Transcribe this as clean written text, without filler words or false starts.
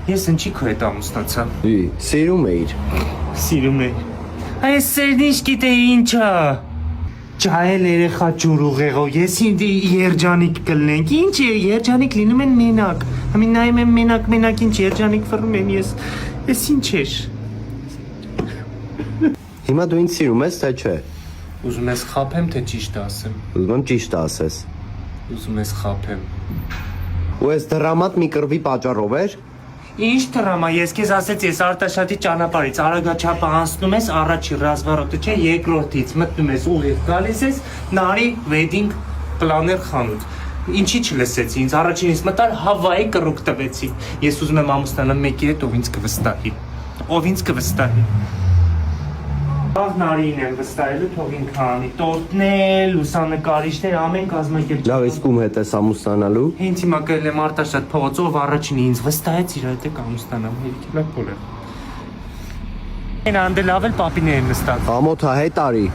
Ես ինչի քո հետ ամուսնացա։ Սիրում էիր։ Սիրում էի։ Այս սերն ինչ գիտեի ինչա։ Ջահել երեխա ջուրուղեղով, ես ինձ երջանիկ կլնենք, ինչ է, երջանիկ լինում են մենակ, համին նայում եմ մենակ ինչ երջանիկ վռում են, ես ինչ էր։ Հիմա դու ինձ սիրում ես, թե չէ։ Ուզում ես խափեմ, թե ճիշտ ասեմ։ Ուզում եմ ճիշտ ասես։ Ուզում ես խափեմ։ Ու այս դրամատ մի կռվի պատճառով էր։ Ինչ դրամա, ես քեզ ասեց, ես Արտաշատի ճանապարհից արագաչափը անցնում ես, առաջի ռազմարոտը չէ, երկրորդից մտնում ես ուղիղ գալիս ես Նարի wedding planner խանութ։ Ինչի չլսեցի, ինձ առաջինից մտար Հավայի կռուկ տվեցի։ Ես ուզում եմ ամուսնանալ մեկի հետ, ով ինձ կվստահի։ Ով ինձ կվստահի։ Ահ Նարին եմ վստահելու, թող ինքը անի, տորտներ, լուսանկարիչներ, ամեն կազմակերպ։ Լավ, իսկ ում հետ ես ամուսնանալու։ Հենց հիմա գել եմ Արտաշատ փողոցով, առաջինը ինձ վստահեց իր հետ ամուսնանամ, հերիքելա փոլը։ Այն անդելավել պապիներ են նստած։ Ամոթա հետ արի։